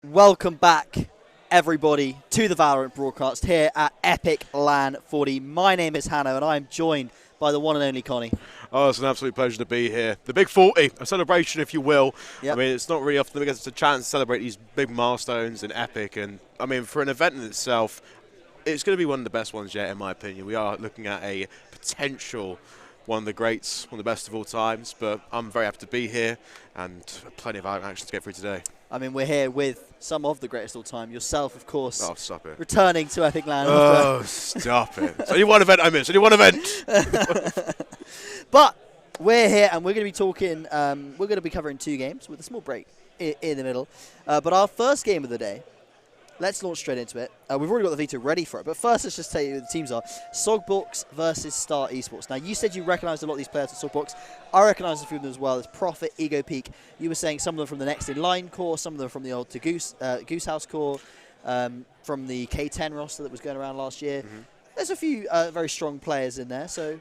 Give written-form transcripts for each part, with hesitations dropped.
Welcome back, everybody, to the Valorant broadcast here at Epic LAN 40. My name is Hanno, and I am joined by the one and only Connie. Oh, it's an absolute pleasure to be here. The Big 40, a celebration, if you will. Yep. I mean, it's not really often we get a chance to celebrate these big milestones in Epic. And, I mean, for an event in itself, it's going to be one of the best ones yet, in my opinion. We are looking at a potential one of the greats, one of the best of all times. But I'm very happy to be here and plenty of action to get through today. I mean, we're here with some of the greatest of all time. Yourself, of course. Oh, stop it. Returning to Epic LAN. Oh, stop it. It's only one event I missed. Only one event. But we're here, and we're going to be talking, we're going to be covering two games with a small break in the middle. But our first game of the day, let's launch straight into it. We've already got the veto ready for it, but first let's just tell you who the teams are. SOGBOX versus Star Esports. Now, you said you recognised a lot of these players at SOGBOX. I recognise a few of them as well. There's Profit, Ego Peak. You were saying some of them from the Next in Line core, some of them from the old Goose House core, from the K10 roster that was going around last year. There's a few very strong players in there, so...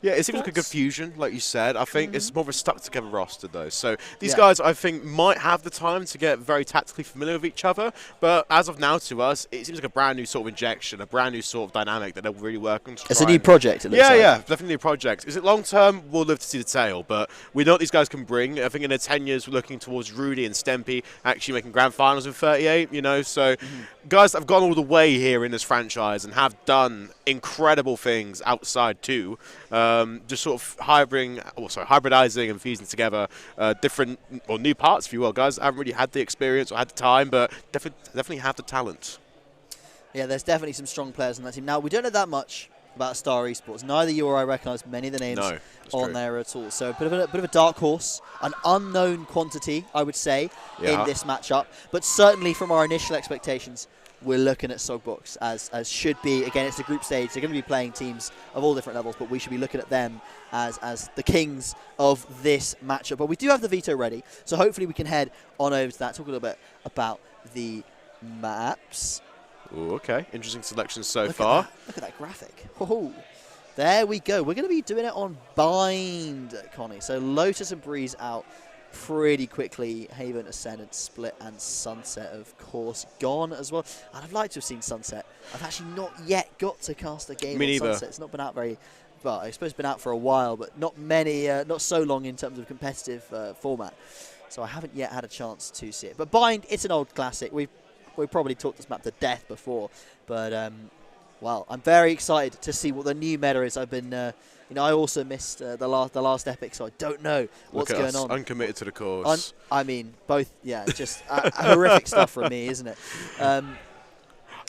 Yeah, it seems like a good fusion, like you said. I think it's more of a stuck-together roster, though. So these guys, I think, might have the time to get very tactically familiar with each other. But as of now, to us, it seems like a brand new sort of injection, a brand new sort of dynamic that they're really working to It's a new project, it looks like. Yeah, definitely a project. Is it long-term? We'll live to see the tale. But we know what these guys can bring. I think in their 10 years, we're looking towards Rudy and Stempy actually making grand finals in 38, you know. So guys that have gone all the way here in this franchise and have done incredible things outside too. Just sort of hybridizing and fusing together different or new parts, if you will. Guys haven't really had the experience or had the time, but definitely have the talent. Yeah, there's definitely some strong players on that team. Now, we don't know that much about Star Esports. Neither you or I recognise many of the names on there at all. So a bit of a dark horse, an unknown quantity, I would say, in this matchup. But certainly from our initial expectations, we're looking at SOGBOX as should be. Again, it's a group stage. They're going to be playing teams of all different levels, but we should be looking at them as the kings of this matchup. But we do have the veto ready, so hopefully we can head on over to that, talk a little bit about the maps. Ooh, okay, interesting selection so far. Look at that graphic. Oh, there we go. We're going to be doing it on Bind, Connie. So Lotus and Breeze out pretty quickly. Haven, Ascendant, Split, and Sunset, of course, gone as well. And I'd like to have seen Sunset. I've actually not yet got to cast a game on Sunset. It's not been out very... Well, I suppose it's been out for a while, but not many, not so long in terms of competitive format. So I haven't yet had a chance to see it. But Bind, it's an old classic. We've probably talked this map to death before. But, well, I'm very excited to see what the new meta is. I've been... I also missed the last Epic, so I don't know what's going on. Uncommitted to the cause. I mean, both, just horrific stuff from me, isn't it?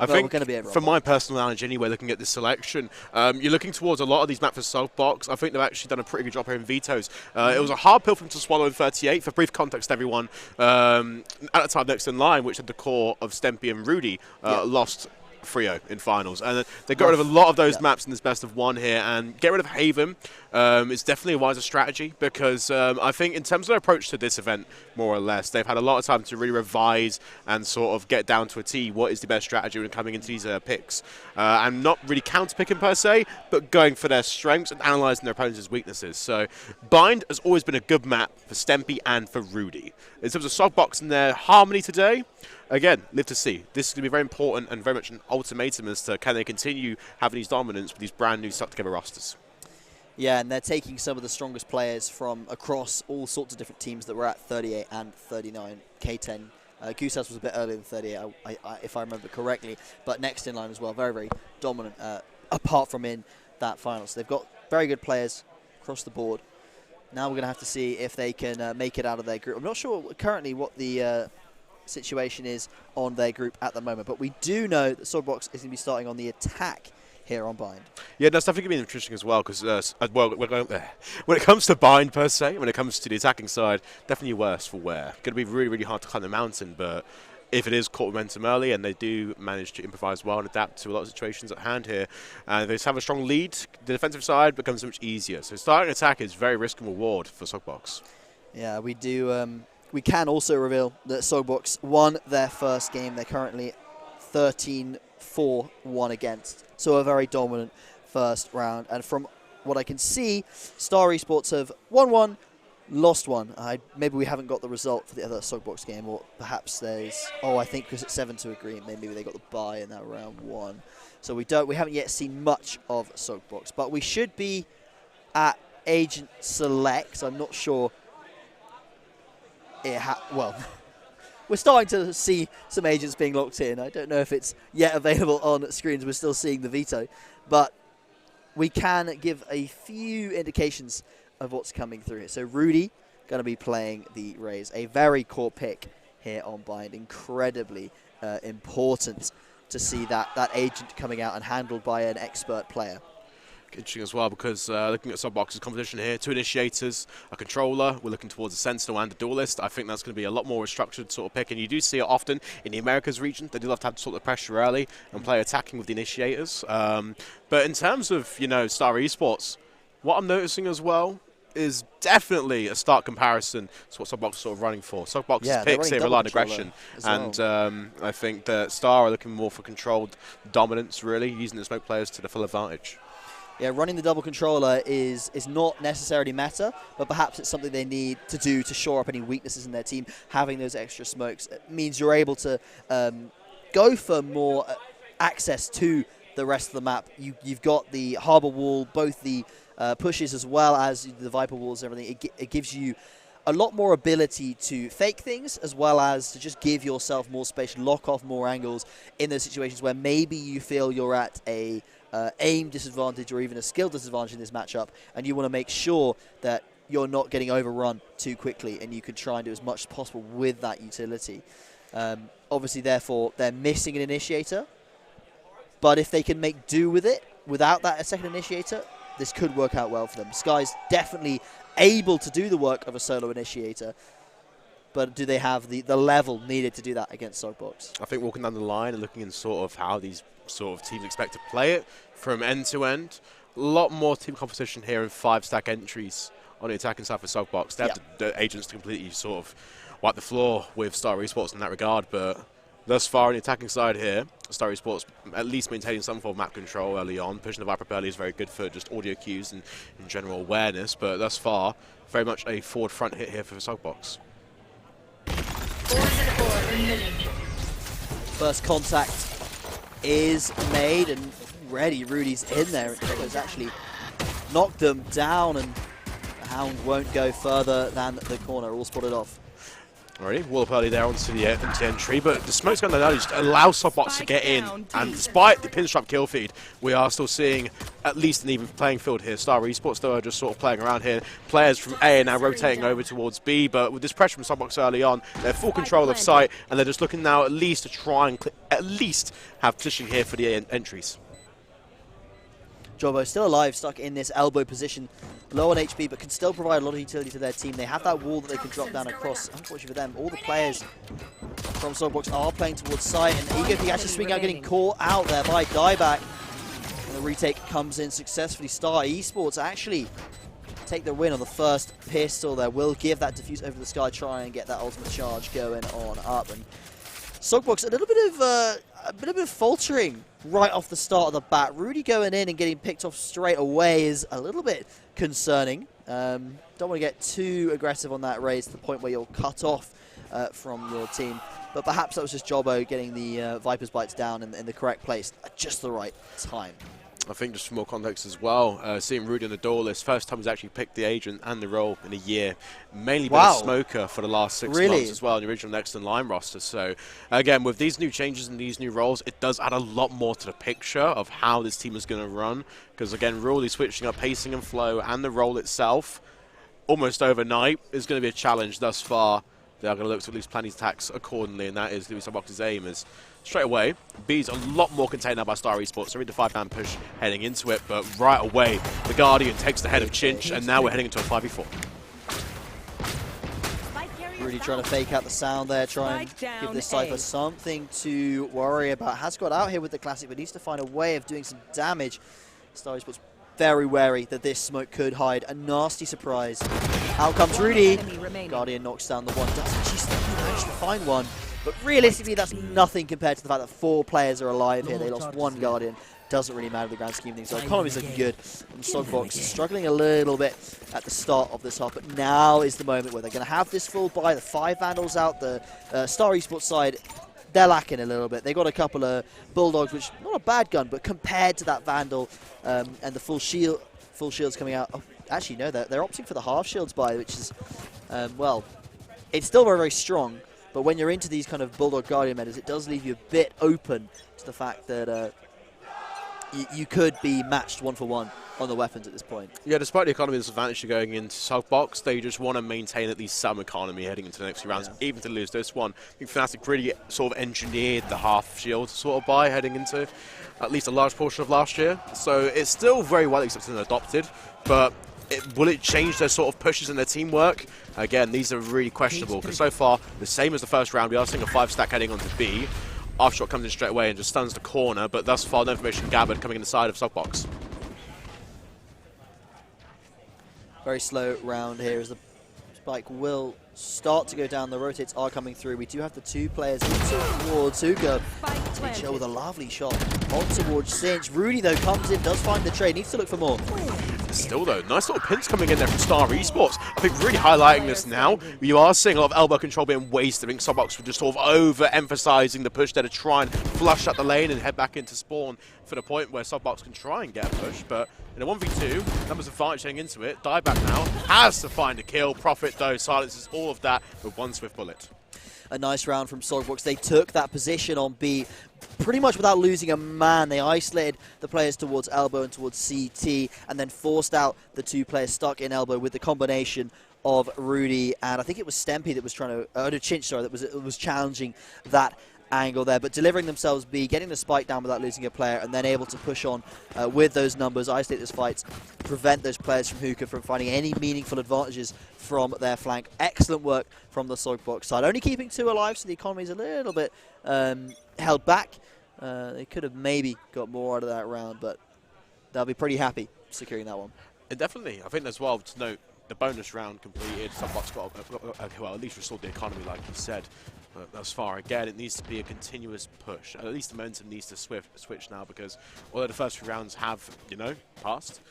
I think, from my personal knowledge anyway, looking at this selection, you're looking towards a lot of these maps for SOGBOX. I think they've actually done a pretty good job here in vetoes. It was a hard pill for them to swallow in 38. For brief context, everyone, at the time Next in Line, which had the core of Stempy and Rudy, lost Frio in finals, and they got rid of a lot of those maps in this best of one here, and get rid of Haven is definitely a wiser strategy, because I think in terms of their approach to this event, more or less, they've had a lot of time to really revise and sort of get down to a T what is the best strategy when coming into these picks, and not really counter-picking per se, but going for their strengths and analysing their opponents' weaknesses. So Bind has always been a good map for Stempy and for Rudy. In terms of SOGBOX and their harmony today, again, live to see. This is going to be very important and very much an ultimatum as to can they continue having these dominance with these brand new stuck-together rosters. Yeah, and they're taking some of the strongest players from across all sorts of different teams that were at 38 and 39. K10. Goose House was a bit earlier than 38, if I remember correctly, but Next in Line as well, very, very dominant, apart from in that final. So they've got very good players across the board. Now we're going to have to see if they can make it out of their group. I'm not sure currently what the situation is on their group at the moment, but we do know that SOGBOX is going to be starting on the attack here on Bind. Yeah, that's definitely going to be interesting as well, because when it comes to Bind per se, when it comes to the attacking side, definitely worse for wear. Going to be really, really hard to climb the mountain, but if it is caught momentum early and they do manage to improvise well and adapt to a lot of situations at hand here, and they just have a strong lead, the defensive side becomes much easier. So starting an attack is very risk and reward for SOGBOX. Yeah, we do. We can also reveal that SOGBOX won their first game. They're currently 13-4-1 against. So a very dominant first round. And from what I can see, Star Esports have won one, lost one. Maybe we haven't got the result for the other SOGBOX game, or perhaps there's... Oh, I think because it's 7-2 agreement, maybe they got the bye in that round 1. So we haven't yet seen much of SOGBOX, but we should be at Agent Select. I'm not sure... Well... We're starting to see some agents being locked in. I don't know if it's yet available on screens. We're still seeing the veto. But we can give a few indications of what's coming through here. So Rudy going to be playing the Rays. A very core pick here on Bind. Incredibly important to see that agent coming out and handled by an expert player. Interesting as well, because looking at SOGBOX's composition here, 2 initiators, a controller, we're looking towards a sentinel and a duelist. I think that's going to be a lot more structured sort of pick, and you do see it often in the Americas region. They do love to have sort of pressure early and play attacking with the initiators. But in terms of, you know, Star Esports, what I'm noticing as well is definitely a stark comparison to what SOGBOX is sort of running for. SOGBOX's picks here rely on aggression, and I think that Star are looking more for controlled dominance, really, using the smoke players to the full advantage. Yeah, running the double controller is not necessarily meta, but perhaps it's something they need to do to shore up any weaknesses in their team. Having those extra smokes means you're able to go for more access to the rest of the map. You've got the Harbor Wall, both the pushes as well as the Viper Walls and everything. It gives you a lot more ability to fake things, as well as to just give yourself more space, lock off more angles in those situations where maybe you feel you're at a aim disadvantage or even a skill disadvantage in this matchup, and you want to make sure that you're not getting overrun too quickly, and you can try and do as much as possible with that utility. Obviously, therefore, they're missing an initiator, but if they can make do with it without that second initiator, this could work out well for them. Sky's definitely able to do the work of a solo initiator, but do they have the level needed to do that against SOGBOX? I think walking down the line and looking in sort of how these sort of teams expect to play it from end to end, a lot more team composition here in 5-stack entries on the attacking side for SOGBOX. They have the agents to completely sort of wipe the floor with Star Esports in that regard, but thus far on the attacking side here, Star Esports at least maintaining some form of map control early on. Pushing the Viper early is very good for just audio cues and in general awareness, but thus far, very much a forward front hit here for SOGBOX. First contact is made and ready. Rudy's in there. It's actually knocked them down, and the Hound won't go further than the corner. All spotted off. Already, wall up early there onto the entry, but the smoke's going down early just allows SOGBOX to get in. And despite the pinstripe kill feed, we are still seeing at least an even playing field here. Star Esports, though, are just sort of playing around here. Players from A are now rotating over towards B, but with this pressure from SOGBOX early on, they're full control of site, and they're just looking now at least to try and at least have position here for the entries. Jobbo still alive, stuck in this elbow position, low on HP, but can still provide a lot of utility to their team. They have that wall that they can drop down across. Unfortunately for them, all the players from SOGBOX are playing towards site, and Ego actually swinging out, getting caught out there by Dieback. And the retake comes in successfully. Star Esports actually take the win on the first pistol there. Will give that defuse over the sky, try and get that ultimate charge going on up. And SOGBOX a little bit of faltering right off the start of the bat. Rudy going in and getting picked off straight away is a little bit concerning. Don't want to get too aggressive on that raise to the point where you're cut off from your team. But perhaps that was just Jobbo getting the Viper's Bites down in the correct place at just the right time. I think just for more context as well, seeing Rudy on the door list, first time he's actually picked the agent and the role in a year. Mainly been a smoker for the last 6 months as well in the original Next in Line roster. So again, with these new changes and these new roles, it does add a lot more to the picture of how this team is going to run. Because again, really switching up pacing and flow and the role itself almost overnight is going to be a challenge thus far. They are going to look to at least plan these attacks accordingly, and that is SOGBOX's aim. Is straight away, B's a lot more contained now by Star Esports. They're in the 5-man push heading into it, but right away, the Guardian takes the head of Chinch, and now we're heading into a 5v4. Really trying to fake out the sound there, try and give this Cypher something to worry about. Has got out here with the Classic, but needs to find a way of doing some damage. Star Esports very wary that this smoke could hide a nasty surprise. Out comes Rudy. Guardian knocks down the one. Does actually still manage to find one, but realistically that's nothing compared to the fact that 4 players are alive here. They lost 1 Guardian doesn't really matter in the grand scheme of things. So economy's looking good. And SOGBOX struggling a little bit at the start of this half, but now is the moment where they're going to have this full buy. The 5 Vandals out, the Star Esports side, they're lacking a little bit. They got a couple of Bulldogs, which not a bad gun, but compared to that Vandal and the full shields coming out. Oh, actually, no, they're opting for the half shields buy, which is, well, it's still very, very strong. But when you're into these kind of Bulldog Guardian metas, it does leave you a bit open to the fact that you could be matched 1-for-1 on the weapons at this point. Yeah, despite the economy disadvantage going into SOGBOX, they just want to maintain at least some economy heading into the next few rounds, even to lose this one. I think Fnatic really sort of engineered the half shield sort of buy heading into at least a large portion of last year. So it's still very well accepted and adopted, but will it change their sort of pushes and their teamwork? Again, these are really questionable, because so far, the same as the first round, we are seeing a 5-stack heading onto B. Aftershot comes in straight away and just stuns the corner, but thus far, no information gathered coming in the side of SOGBOX. Very slow round here as the spike will start to go down. The rotates are coming through. We do have the 2 players towards Hugo. Chill with a lovely shot on towards Cinch. Rudy, though, comes in, does find the trade, needs to look for more. Still, though, nice little pinch coming in there from Star Esports. I think really highlighting this now, you are seeing a lot of elbow control being wasted. I think SOGBOX were just sort of over-emphasizing the push there to try and flush out the lane and head back into spawn for the point where SOGBOX can try and get a push. But in a 1v2, numbers advantage heading into it. Dieback now has to find a kill. Profit, though, silences all of that with one swift bullet. A nice round from SOGBOX. They took that position on B pretty much without losing a man. They isolated the players towards Elbow and towards CT and then forced out the 2 players stuck in Elbow with the combination of Rudy and I think it was Stempy that was trying to, Chinch, sorry, that was challenging that angle there, but delivering themselves B, getting the spike down without losing a player, and then able to push on with those numbers, isolate those fights, prevent those players from Hookah from finding any meaningful advantages from their flank. Excellent work from the SOGBOX side. Only keeping 2 alive, so the economy is a little bit held back. They could have maybe got more out of that round, but they'll be pretty happy securing that one. Definitely. I think as well to note, the bonus round completed. SOGBOX got, well, at least restored the economy, like you said. But thus far, again, it needs to be a continuous push. At least the momentum needs to switch now, because although the first few rounds have, you know, passed,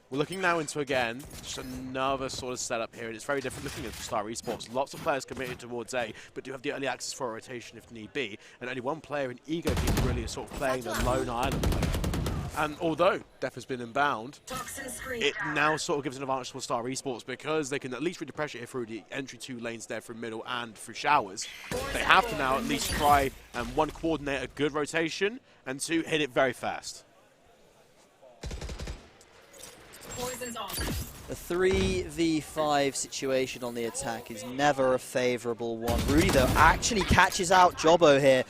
we're looking now into, again, just another sort of setup here. And it's very different looking at Star Esports. Lots of players committed towards A, but do have the early access for a rotation if need be. And only one player in Ego Team really is sort of playing the lone island play. And although Def has been inbound, it now sort of gives an advantage for Star Esports because they can at least read the pressure here through the entry 2 lanes there through middle and through showers. They have to now at least try and 1, coordinate a good rotation, and 2, hit it very fast. A 3v5 situation on the attack is never a favourable one. Rudy, though, actually catches out Jobbo here.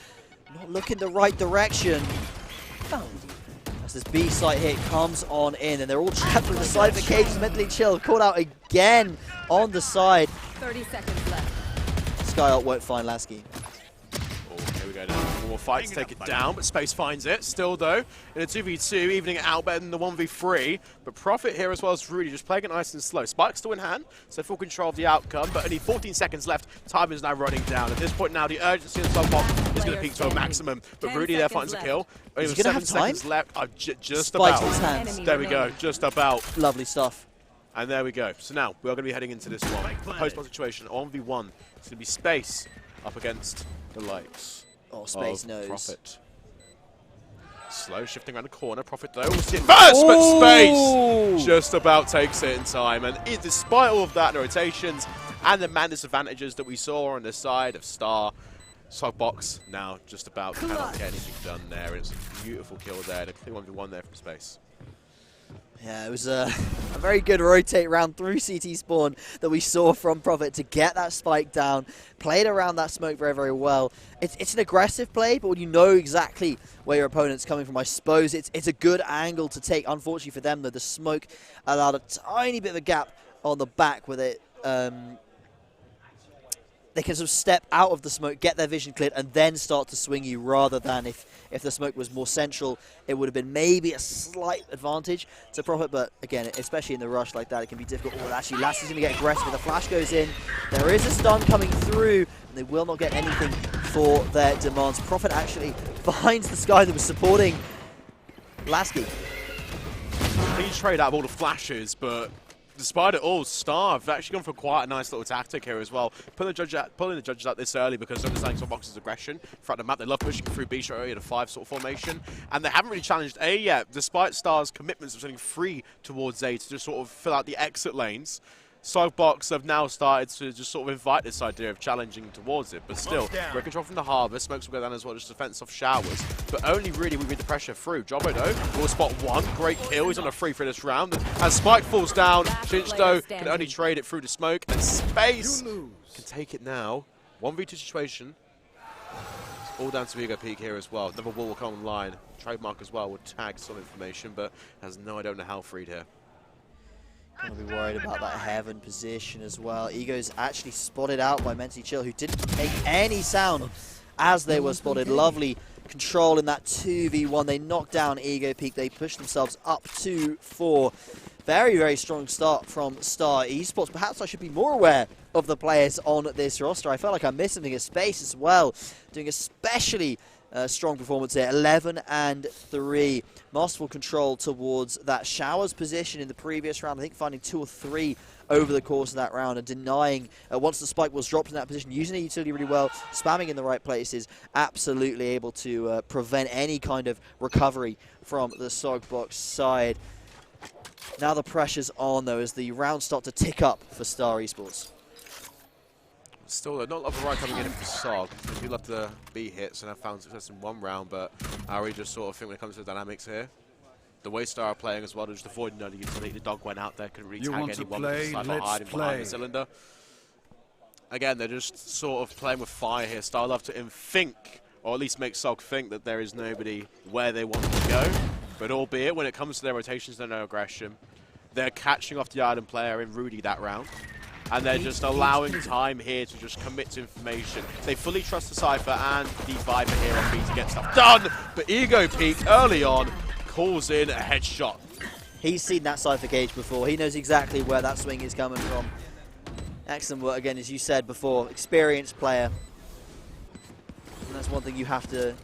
Not looking the right direction. As this B site hit comes on in, and they're all trapped from the side, but Cage is mentally chill. Caught out again on the side. 30 seconds left. Skyalt won't find Lasky. Oh, here we go now. More fights take it down, but Space finds it. Still, though, in a 2v2, evening it out better than the 1v3. But Profit here as well as Rudy, just playing it nice and slow. Spike's still in hand, so full control of the outcome, but only 14 seconds left. Time is now running down. At this point now, the urgency in SOGBOX is going to peak to a maximum. But Rudy there finds a kill. Only 7 seconds left. Just Spikes about. his hands. There we go, just about. Lovely stuff. And there we go. So now, we are going to be heading into this one. Post-ball situation, 1v1. It's going to be Space up against the likes. Oh, Space knows. Profit. Slow, shifting around the corner. Profit, though, was hit first, but Space just about takes it in time. And despite all of that, the rotations and the man disadvantages that we saw on the side of Star, SOGBOX now just about cannot get anything done there. It's a beautiful kill there. And a clear 1v1 there from Space. Yeah, it was a very good rotate round through CT spawn that we saw from Profit to get that spike down. Played around that smoke very, very well. It's an aggressive play, but when you know exactly where your opponent's coming from, I suppose it's a good angle to take. Unfortunately for them, though, the smoke allowed a tiny bit of a gap on the back with it. They can sort of step out of the smoke, get their vision cleared, and then start to swing you, rather than if the smoke was more central, it would have been maybe a slight advantage to Profit. But again, especially in the rush like that, it can be difficult. Oh, actually, Lasky's going to get aggressive. The flash goes in. There is a stun coming through, and they will not get anything for their demands. Profit actually finds the Sky that was supporting Lasky. Clean trade out of all the flashes, but despite it all, Star have actually gone for quite a nice little tactic here as well. Pulling the judges out this early because they're understanding SOGBOX's aggression throughout the map. They love pushing through B straight away in a 5 sort of formation. And they haven't really challenged A yet, despite Star's commitments of sending 3 towards A to just sort of fill out the exit lanes. SOGBOX have now started to just sort of invite this idea of challenging towards it, but still, great control from the Harbour. Smokes will go down as well, just defense off showers, but only really we read the pressure through. Jobbo though will spot 1, great kill. He's on a 3 for this round. As Spike falls down, Chinch though can only trade it through the smoke, and Space can take it now. 1v2 situation. It's all down to Ego Peak here as well. Another wall will come online. Trademark as well will tag some information, but has no idea on the Halfreed here. Gonna be worried about that heaven position as well. Ego's actually spotted out by Mentally Chill, who didn't make any sound as they were spotted. Lovely control in that 2v1. They knocked down Ego Peak. They pushed themselves up to 4. Very, very strong start from Star Esports. Perhaps I should be more aware of the players on this roster. I felt like I missed something in Space as well, doing especially strong performance here. 11 and 3. Masterful control towards that Showers position in the previous round. I think finding 2 or 3 over the course of that round and denying once the spike was dropped in that position, using the utility really well, spamming in the right places, absolutely able to prevent any kind of recovery from the SOGBOX side. Now the pressure's on though as the rounds start to tick up for Star Esports. Still, not a lot of right coming in for SOG. They do love the B hits and have found success in 1 round, but I really just sort of think when it comes to the dynamics here, the way Star are playing as well, they're just avoiding the utility. The dog went out there, couldn't really tag anyone with the sniper hiding behind the cylinder. Again, they're just sort of playing with fire here. Star love to think, or at least make SOG think that there is nobody where they want to go. But albeit, when it comes to their rotations, there's no aggression. They're catching off the island player in Rudy that round. And they're just allowing time here to just commit to information. They fully trust the Cypher and the Viper here on B to get stuff done. But Ego Peak early on calls in a headshot. He's seen that Cypher cage before. He knows exactly where that swing is coming from. Excellent work again, as you said before. Experienced player. And that's one thing you have to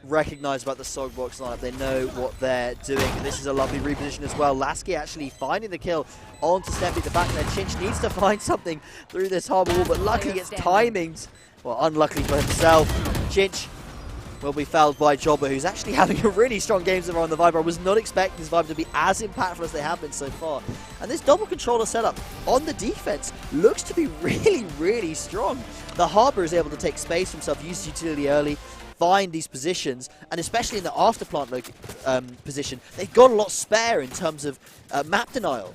recognize about the SOGBOX lineup. They know what they're doing. This is a lovely reposition as well. Lasky actually finding the kill onto Steppy at the back there. Chinch needs to find something through this harbor wall, but luckily gets timinged. Well, unluckily for himself. Chinch will be fouled by Jobber, who's actually having a really strong game so far on the Viper. I was not expecting this Viper to be as impactful as they have been so far. And this double controller setup on the defense looks to be really, really strong. The Harbor is able to take space from himself, use utility early, find these positions, and especially in the afterplant position, they've got a lot spare in terms of map denial.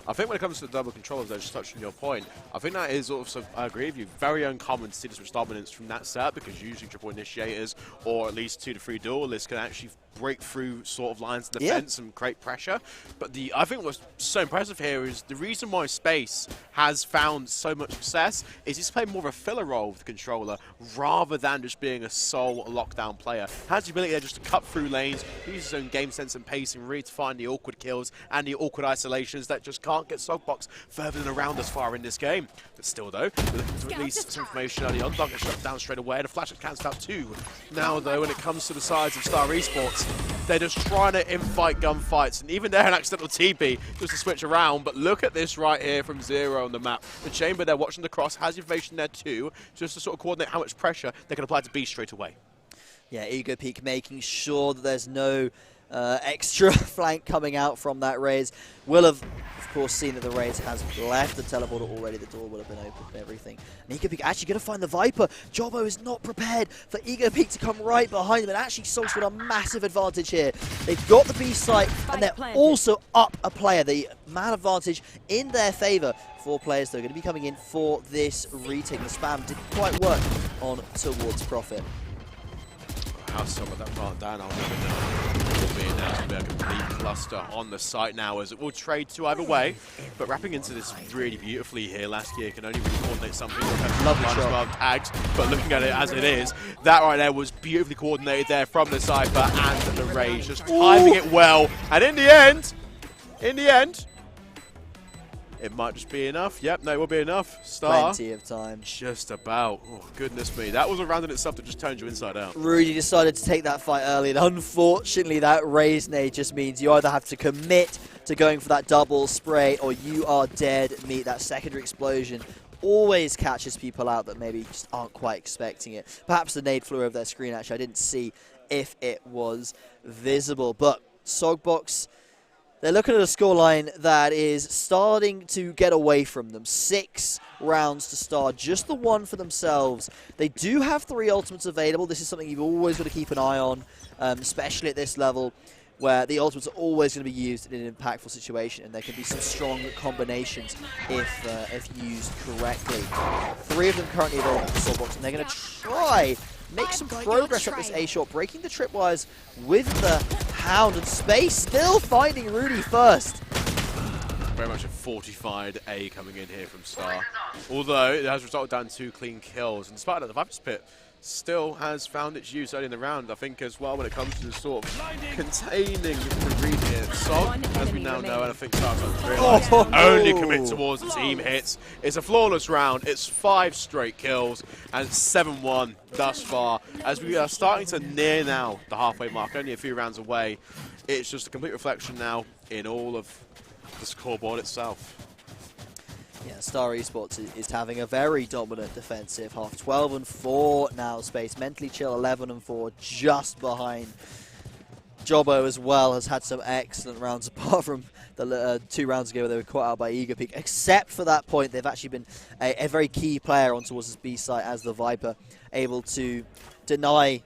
I think when it comes to the double controllers, though, just touching your point, I think that is also, I agree with you, very uncommon to see this much dominance from that set, because usually triple initiators, or at least 2 to 3 duelists, can actually break through sort of lines of defense and create pressure. But I think what's so impressive here is the reason why Space has found so much success is he's playing more of a filler role with the controller rather than just being a sole lockdown player. Has the ability there just to cut through lanes, use his own game sense and pacing, really to find the awkward kills and the awkward isolations that just can't get SOGBOX further than around as far in this game. But still though, we're looking to release some information early on. Don't get shut down straight away. The flash cancels out too. Now though, when it comes to the sides of Star Esports, they're just trying to infight gunfights, and even there an accidental TP just to switch around. But look at this right here from Zero on the map. The Chamber there watching the cross has information there too, just to sort of coordinate how much pressure they can apply to B straight away. Yeah, Ego Peak making sure that there's no extra flank coming out from that raise. Will have, of course, seen that the raise has left the teleporter already. The door will have been open and everything. And Ego Peak actually going to find the Viper. Jobbo is not prepared for Ego Peak to come right behind him. And actually, SOG's got a massive advantage here. They've got the B site, and they're also up a player. The man advantage in their favor. 4 players, though, going to be coming in for this retake. The spam didn't quite work on towards Profit. How some of that plant down, I'll never know. Albeit now it's going to be a complete cluster on the site now, as it will trade 2 either way. But wrapping into this really beautifully here, last year can only really coordinate something. Lovely shot. Well tagged, but looking at it as it is, that right there was beautifully coordinated there from the Cypher and the Rage, just timing it well. And in the end, It might just be enough. Yep, no, it will be enough. Star. Plenty of time. Just about. Oh, goodness me. That was a round in itself that just turned you inside out. Rudy decided to take that fight early, and unfortunately that raise nade just means you either have to commit to going for that double spray or you are dead meat. That secondary explosion always catches people out that maybe just aren't quite expecting it. Perhaps the nade flew over their screen, actually. I didn't see if it was visible. But SOGBOX, they're looking at a scoreline that is starting to get away from them. 6 rounds to start, just the one for themselves. They do have 3 ultimates available. This is something you've always got to keep an eye on, especially at this level, where the ultimates are always going to be used in an impactful situation, and there can be some strong combinations if used correctly. 3 of them currently available for SOGBOX, and they're going to try make some progress up this A shot, breaking the tripwires with the Hound, and Space still finding Rudy first. Very much a fortified A coming in here from Star. Although it has resulted down 2 clean kills, and despite that, the Viper's Pit still has found its use early in the round, I think, as well, when it comes to the sort of containing the read here. Sog, as we now know, and I think Star's realised, only commit towards the team hits. It's a flawless round. It's 5 straight kills, and it's 7-1 thus far. As we are starting to near now the halfway mark, only a few rounds away, it's just a complete reflection now in all of the scoreboard itself. Yeah, Star Esports is having a very dominant defensive half. 12-4 now. Space mentally chill, 11-4, just behind. Jobbo as well has had some excellent rounds, apart from the 2 rounds ago where they were caught out by Eagerpeak. Except for that point, they've actually been a very key player on towards this B site as the Viper, able to deny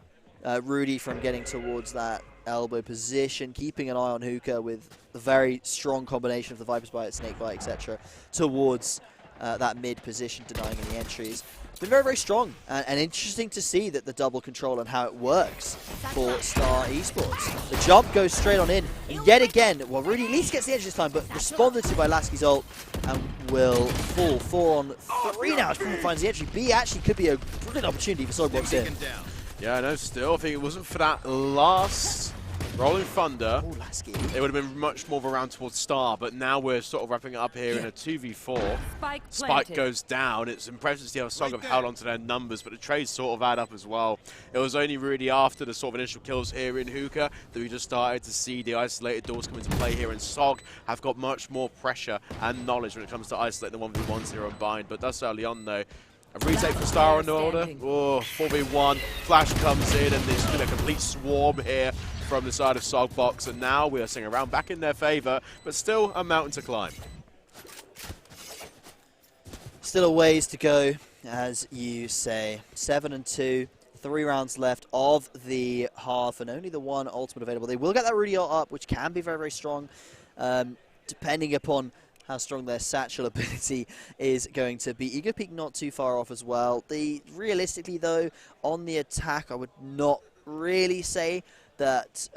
Rudy from getting towards that elbow position, keeping an eye on Hookah with a very strong combination of the Viper's Bite, Snake Bite, etc. towards that mid position, denying any entries. It's been very, very strong and interesting to see that the double control and how it works for Star Esports. The jump goes straight on in, and yet again, well, Rudy at least gets the edge this time, but responded to by Lasky's ult and will fall 4-on-3 now. If he finds the entry, B actually could be a brilliant opportunity for SOGBOX here. Yeah, no, still, I think it wasn't for that last Rolling Thunder, it would have been much more of a round towards Star, but now we're sort of wrapping it up here in a 2v4. Spike goes down. It's impressive to see how Sog have held on to their numbers, but the trades sort of add up as well. It was only really after the sort of initial kills here in Hookah that we just started to see the isolated doors come into play here, and Sog have got much more pressure and knowledge when it comes to isolating the 1v1-0 and bind, but that's early on though. A retake for Star on the order. Oh, 4v1. Flash comes in, and there's been a complete swarm here from the side of SOGBOX, and now we are seeing a round back in their favor, but still a mountain to climb. Still a ways to go, as you say. 7-2, 3 rounds left of the half, and only the 1 ultimate available. They will get that Rudy ult up, which can be very, very strong, depending upon how strong their satchel ability is going to be. Eagerpeak not too far off as well. Realistically, though, on the attack, I would not really say that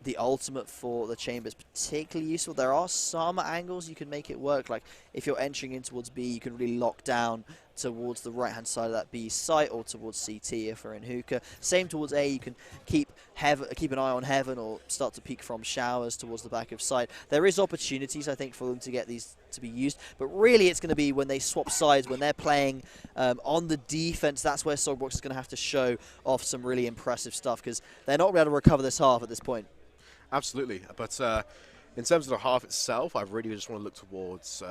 the ultimate for the chamber is particularly useful. There are some angles you can make it work, like if you're entering in towards B, you can really lock down towards the right-hand side of that B site, or towards CT if we're in Hookah. Same towards A, you can keep an eye on Heaven, or start to peek from showers towards the back of site. There is opportunities, I think, for them to get these to be used, but really it's going to be when they swap sides, when they're playing on the defense. That's where SOGBOX is going to have to show off some really impressive stuff, because they're not going to be able to recover this half at this point. Absolutely, but in terms of the half itself, I really just want to look towards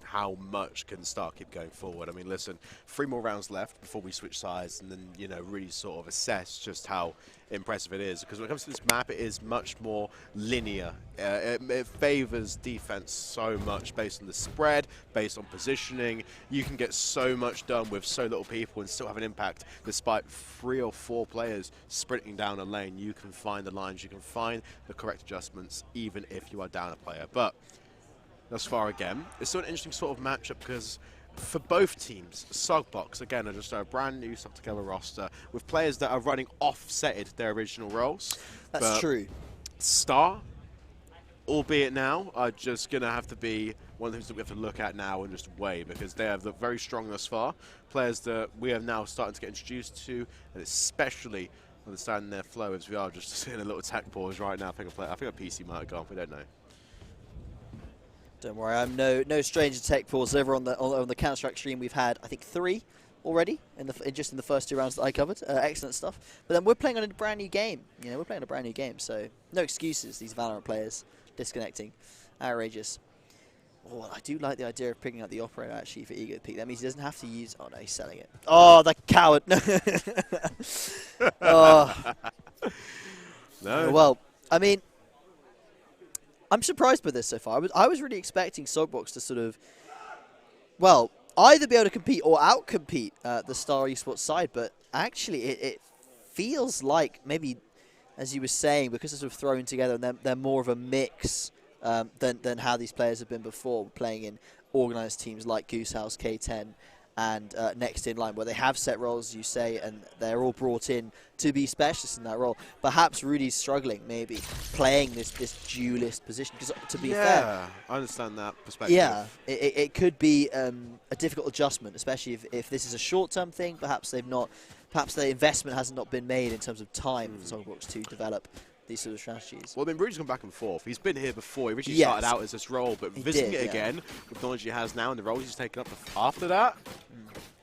how much can Star keep going forward. I mean, listen, 3 more rounds left before we switch sides, and then, you know, really sort of assess just how impressive it is. Because when it comes to this map, it is much more linear. It favors defense so much based on the spread, based on positioning. You can get so much done with so little people and still have an impact. Despite 3 or 4 players sprinting down a lane, you can find the lines, you can find the correct adjustments, even if you are down a player. But thus far, again, it's still an interesting sort of matchup, because for both teams, SOGBOX, again, are just a brand new stuck together roster with players that are running offsetted their original roles. That's true. Star, albeit now, are just going to have to be one of the things that we have to look at now and just weigh, because they have looked very strong thus far. Players that we are now starting to get introduced to, and especially understanding their flow, as we are just in a little tech pause right now. I think a PC might have gone, we don't know. Don't worry, I'm no stranger to tech pools. Over on the Counter-Strike stream, we've had I think 3 already just in the first 2 rounds that I covered. Excellent stuff. But then we're playing on a brand new game. You know, we're playing a brand new game, so no excuses. These Valorant players disconnecting, outrageous. Oh, I do like the idea of picking up the operator actually for Ego Peak. That means he doesn't have to use. Oh no, he's selling it. Oh, the coward! Oh. No. Well, I mean, I'm surprised by this so far. I was really expecting SOGBOX to sort of, well, either be able to compete or out-compete the Star Esports side, but actually it feels like maybe, as you were saying, because they're sort of thrown together and they're more of a mix than how these players have been before, playing in organised teams like Goose House, K10, and Next in Line, where they have set roles, you say, and they're all brought in to be specialists in that role. Perhaps Rudy's struggling, maybe, playing this duelist position. Because to be fair, I understand that perspective. Yeah, it could be a difficult adjustment, especially if this is a short-term thing. Perhaps the investment has not been made in terms of time for SOGBOX to develop these sort of strategies. Well, I mean, Rudy's gone back and forth. He's been here before. He originally started out as this role, but visiting it again with the knowledge he has now and the roles he's taken up after that.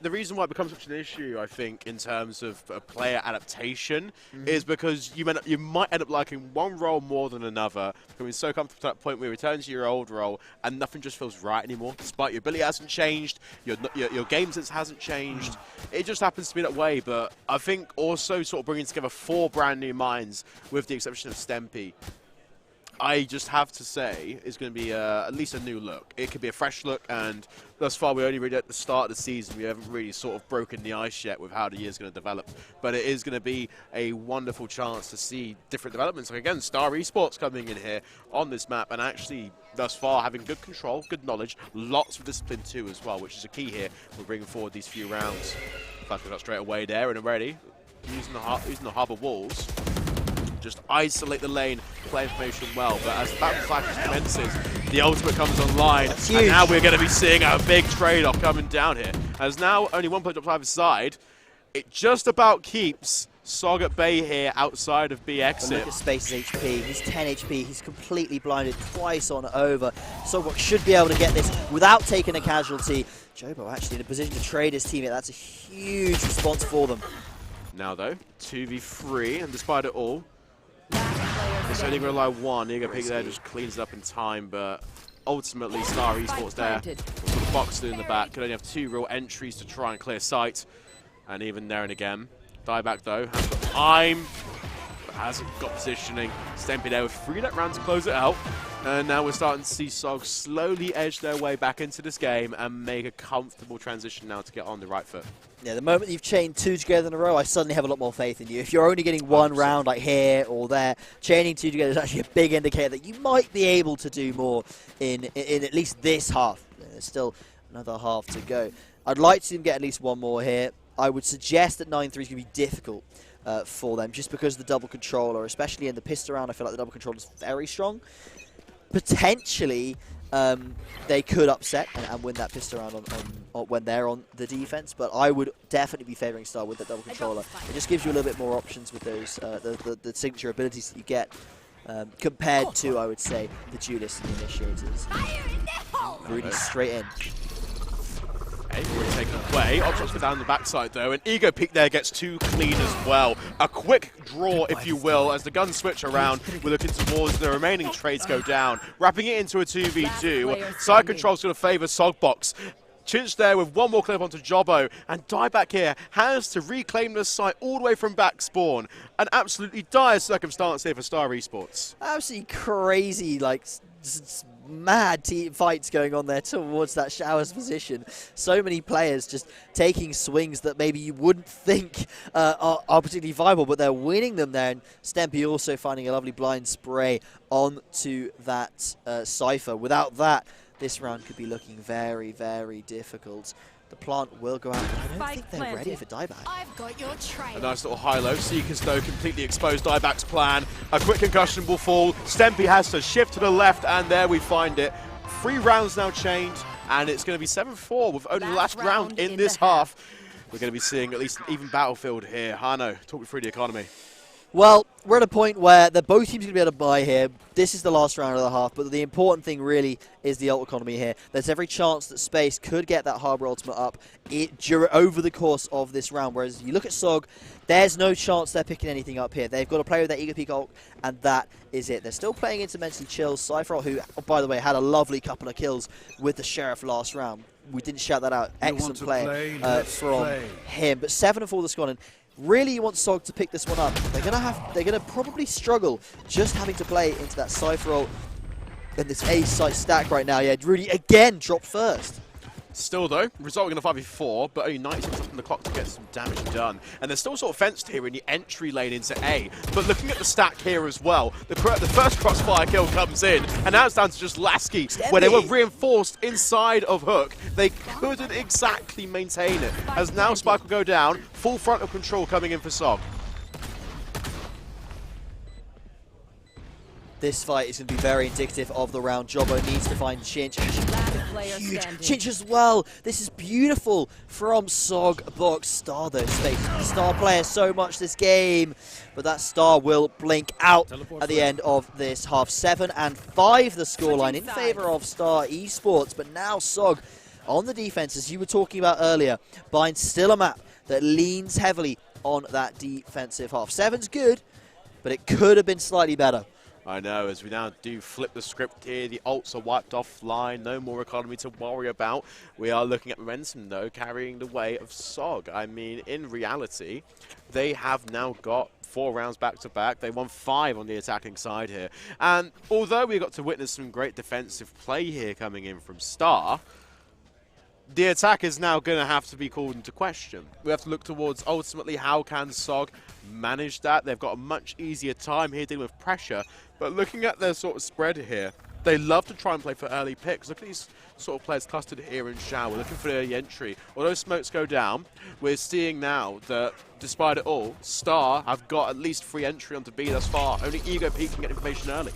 The reason why it becomes such an issue, I think, in terms of player adaptation is because you might end up liking one role more than another, becoming so comfortable to that point where you return to your old role and nothing just feels right anymore, despite your ability hasn't changed, your game sense hasn't changed. It just happens to be that way, but I think also sort of bringing together 4 brand new minds, with the exception of Stempy, I just have to say it's going to be at least a new look. It could be a fresh look, and thus far we're only really at the start of the season. We haven't really sort of broken the ice yet with how the year's going to develop. But it is going to be a wonderful chance to see different developments. Like again, Star Esports coming in here on this map and actually thus far having good control, good knowledge, lots of discipline too as well, which is a key here. We're bringing forward these few rounds. Flash got straight away there and already using the harbour walls. Just isolate the lane, play information well, but as the battle flash commences, the ultimate comes online, and now we're going to be seeing a big trade-off coming down here. As now only 1 point up either side, it just about keeps Sog at bay here outside of B exit. Look at Space's HP, he's 10 HP, he's completely blinded twice on over. SOGBOX should be able to get this without taking a casualty. Jobo actually in a position to trade his teammate, that's a huge response for them. Now though, 2v3, and despite it all, it's only going to allow one. Ego Peak there just cleans it up in time, but ultimately Star Esports there will sort of box it in the back. Could only have 2 real entries to try and clear sight, and even there and again. Dieback though has got time, but hasn't got positioning. Stempy there with 3 net round to close it out, and now we're starting to see SOG slowly edge their way back into this game and make a comfortable transition now to get on the right foot. Yeah, the moment you've chained 2 together in a row, I suddenly have a lot more faith in you. If you're only getting 1 round like here or there, chaining 2 together is actually a big indicator that you might be able to do more in at least this half. There's still another half to go. I'd like to see them get at least 1 more here. I would suggest that 9-3 is going to be difficult for them, just because of the double controller, especially in the pistol round. I feel like the double controller is very strong. Potentially, they could upset and win that pistol round on when they're on the defense, but I would definitely be favouring Star with the double controller. It just gives you a little bit more options with those the signature abilities that you get compared to, I would say, the duelists and the initiators. Rudy straight in. We're taken away. Options go down the backside though, and Ego Peak there gets 2 clean as well. A quick draw, if you will, as the guns switch around. We're looking towards the remaining trades go down, wrapping it into a 2v2. Side control's going to favour SOGBOX. Chinch there with 1 more clip onto Jobo, and Dieback here has to reclaim the site all the way from back spawn. An absolutely dire circumstance here for Star Esports. Absolutely crazy, like mad fights going on there towards that showers position. So many players just taking swings that maybe you wouldn't think are particularly viable, but they're winning them there. And Stempy also finding a lovely blind spray onto that Cypher. Without that, this round could be looking very, very difficult. The plant will go out, but I don't think they're ready for Dieback. I've got your trail. A nice little high-low. Seekers, though, completely exposed Dieback's plan. A quick concussion will fall. Stempy has to shift to the left, and there we find it. 3 rounds now chained, and it's going to be 7-4 with only the last round in this half. We're going to be seeing at least an even battlefield here. Hano, talk me through the economy. Well, we're at a point where both teams are going to be able to buy here. This is the last round of the half, but the important thing really is the ult economy here. There's every chance that Space could get that Harbor ultimate up over the course of this round, whereas you look at SOG, there's no chance they're picking anything up here. They've got to play with their Ego Peak ult, and that is it. They're still playing into Mentally Chill. Cypher, who, by the way, had a lovely couple of kills with the Sheriff last round. We didn't shout that out. Excellent play from him. But 7 of all the squad. And really, you want SOG to pick this one up. They're gonna probably struggle just having to play into that Cypher ult and this A site stack right now. Yeah, Rudy again dropped first. Still, though, resulting in a 5v4, but only 90 seconds on the clock to get some damage done. And they're still sort of fenced here in the entry lane into A. But looking at the stack here as well, the first crossfire kill comes in, and now it's down to just Lasky, where they were reinforced inside of Hook. They couldn't exactly maintain it. As now Spike will go down, full frontal control coming in for SOG. This fight is going to be very indicative of the round. Jobbo needs to find Chinch. Huge Chinch as well. This is beautiful from SOGBOX. Star though, Space. Star player so much this game. But that Star will blink out at the end of this half. 7 and 5 the scoreline in favor of Star Esports. But now SOG on the defense, as you were talking about earlier. Bind's still a map that leans heavily on that defensive half. 7's good, but it could have been slightly better. I know, as we now do flip the script here, the ults are wiped offline, no more economy to worry about. We are looking at momentum, though, carrying the way of SOG. I mean, in reality, they have now got 4 rounds back-to-back. They won 5 on the attacking side here. And although we got to witness some great defensive play here coming in from Star, the attack is now going to have to be called into question. We have to look towards, ultimately, how can SOG manage that? They've got a much easier time here dealing with pressure. But looking at their sort of spread here, they love to try and play for early picks. Look at these sort of players clustered here in Shower, looking for the early entry. Although smokes go down, we're seeing now that, despite it all, Star have got at least free entry onto B thus far. Only Ego Peak can get information early.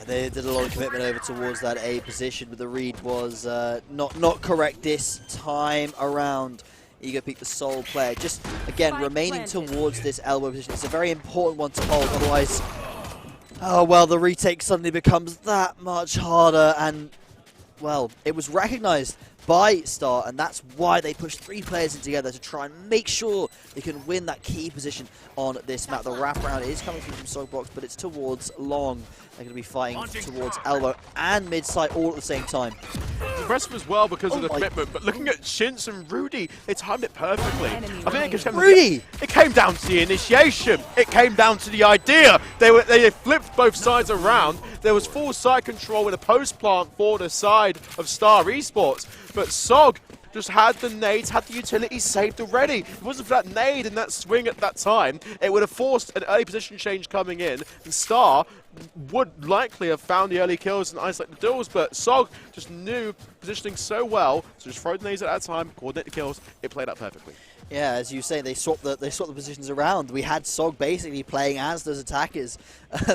They did a lot of commitment over towards that A position, but the read was not correct this time around. Ego Peak, the sole player, just again remaining towards this elbow position. It's a very important one to hold, otherwise, oh well, the retake suddenly becomes that much harder. And well, it was recognized by Star, and that's why they pushed 3 players in together to try and make sure they can win that key position on this map. The wraparound is coming through from SOGBOX, but it's towards long. They're going to be fighting towards elbow and mid-site all at the same time. Impressive as well because of the commitment, but looking at Shintz and Rudy, they timed it perfectly. I think it came down to the initiation. It came down to the idea. They flipped both sides around. There was full side control with a post plant for the side of Star Esports, but SOG just had the nades, had the utility saved already. If it wasn't for that nade and that swing at that time, it would have forced an early position change coming in, and Star would likely have found the early kills and isolate the duels, but SOG just knew positioning so well, so just throw the nades at that time, coordinate the kills, it played out perfectly. Yeah, as you say, they swapped the positions around. We had SOG basically playing as those attackers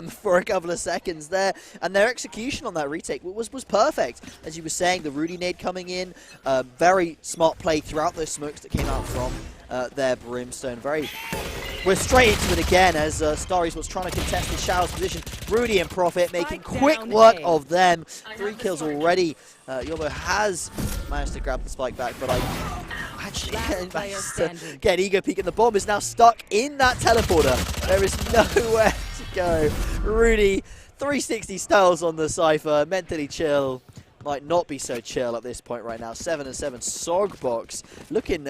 for a couple of seconds there, and their execution on that retake was perfect. As you were saying, the Rudy nade coming in, very smart play throughout those smokes that came out from their Brimstone. We're straight into it again as Star Esports trying to contest the Showers position. Rudy and Profit making quick work of them. 3 kills already. Yobo has managed to grab the spike back, but actually get Ego Peak, and the bomb is now stuck in that teleporter. There is nowhere to go. Rudy, 360 styles on the Cypher, mentally chill. Might not be so chill at this point right now. 7 and 7 SOGBOX looking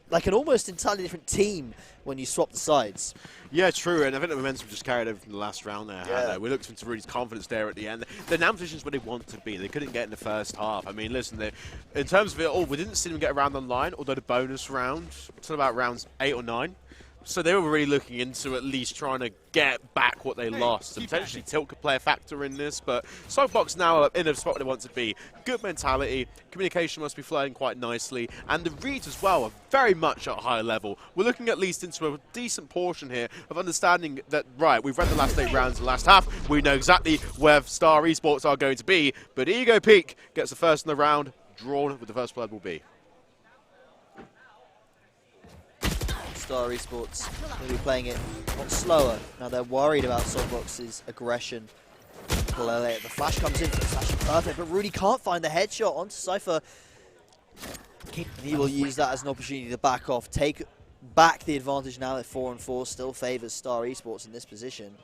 like an almost entirely different team when you swap the sides. Yeah, true, and I think the momentum just carried over from the last round there. Yeah. We looked into Rudy's confidence there at the end. They're now in positions where they want to be. They couldn't get in the first half. I mean, listen, in terms of it all, we didn't see them get around online, although the bonus round, until about rounds 8 or 9. So they were really looking into at least trying to get back what they lost. And potentially Tilt could play a factor in this, but SOGBOX now are in a spot where they want to be. Good mentality, communication must be flowing quite nicely, and the reads as well are very much at a high level. We're looking at least into a decent portion here of understanding that, right, we've read the last 8 rounds in the last half, we know exactly where Star Esports are going to be, but Ego Peak gets the first in the round, drawn with the first blood will be. Star Esports. They'll be playing it a lot slower. Now they're worried about SOGBOX's aggression. The flash comes in, it's actually perfect, but Rudy can't find the headshot onto Cypher. He will use that as an opportunity to back off, take back the advantage now that 4-on-4 still favors Star Esports in this position.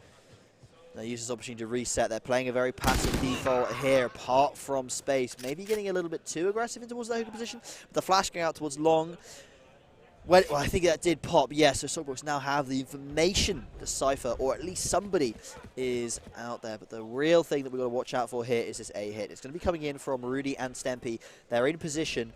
They use this opportunity to reset. They're playing a very passive default here, apart from space. Maybe getting a little bit too aggressive in towards the hookah position. But the flash going out towards long. Well, I think that did pop, yes. So SOGBOX now have the information to Cypher, or at least somebody is out there. But the real thing that we've got to watch out for here is this A hit. It's going to be coming in from Rudy and Stempy. They're in position.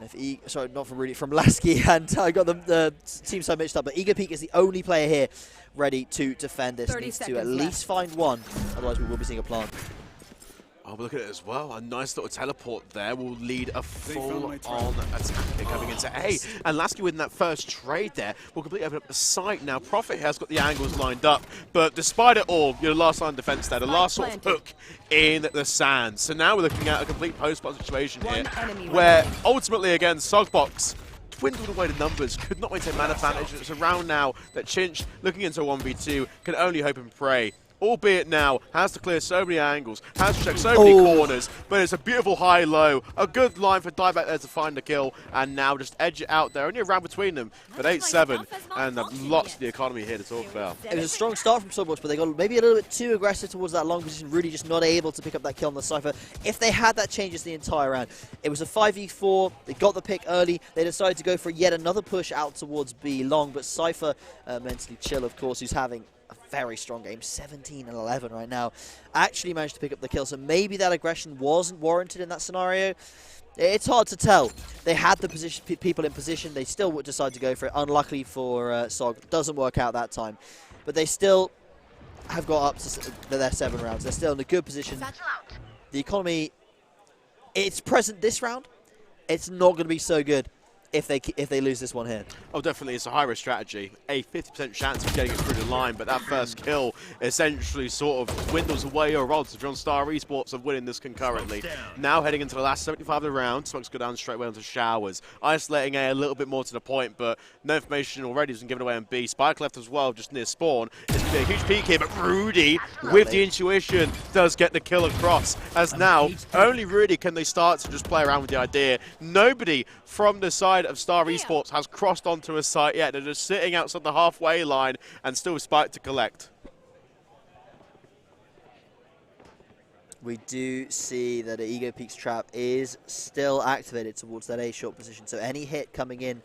And if sorry, not from Rudy, from Lasky, and I got the team so mixed up. But EgoPeak is the only player here ready to defend this. Needs to at least find one, otherwise we will be seeing a plant. Oh, but look at it as well. A nice little teleport there will lead a full-on attack coming into A. And Lasky with that first trade there will completely open up the site. Now, Prophet has got the angles lined up, but despite it all, your last line of defense there, the last sort of hook in the sand. So now we're looking at a complete post-spot situation here, where ultimately, again, SOGBOX dwindled away the numbers, could not maintain man advantage. It's a round now that Chinch, looking into a 1v2, can only hope and pray. Albeit now, has to clear so many angles, has to check so many corners, but it's a beautiful high-low, a good line for dieback there to find the kill, and now just edge it out there. Only a round between them, but 8-7, and lots of the economy here to talk about. It was a strong start from SOGBOX, but they got maybe a little bit too aggressive towards that long position, really just not able to pick up that kill on the Cypher. If they had that, changes the entire round. It was a 5v4, they got the pick early, they decided to go for yet another push out towards B long, but Cypher, mentally chill of course, who's having a very strong game, 17-11 right now, actually managed to pick up the kill. So maybe that aggression wasn't warranted in that scenario. It's hard to tell. They had the position, people in position. They still would decide to go for it. Unluckily for SOG, doesn't work out that time. But they still have got up to their 7 rounds. They're still in a good position. The economy, it's present this round. It's not going to be so good if they lose this one here. Oh, definitely. It's a high-risk strategy. A 50% chance of getting it through the line, but that first kill essentially sort of dwindles away your odds of Star Esports of winning this concurrently. Now heading into the last 75 of the round, Smokes go down straight away onto Showers. Isolating A little bit more to the point, but no information already has been given away on B. Spike left as well, just near spawn. It's going to be a huge peek here, but Rudy, with the intuition, does get the kill across. As now, only Rudy can they start to just play around with the idea. Nobody from the side of Star Esports has crossed onto a site yet. They're just sitting outside the halfway line and still Spike to collect. We do see that EgoPeak's trap is still activated towards that A short position. So any hit coming in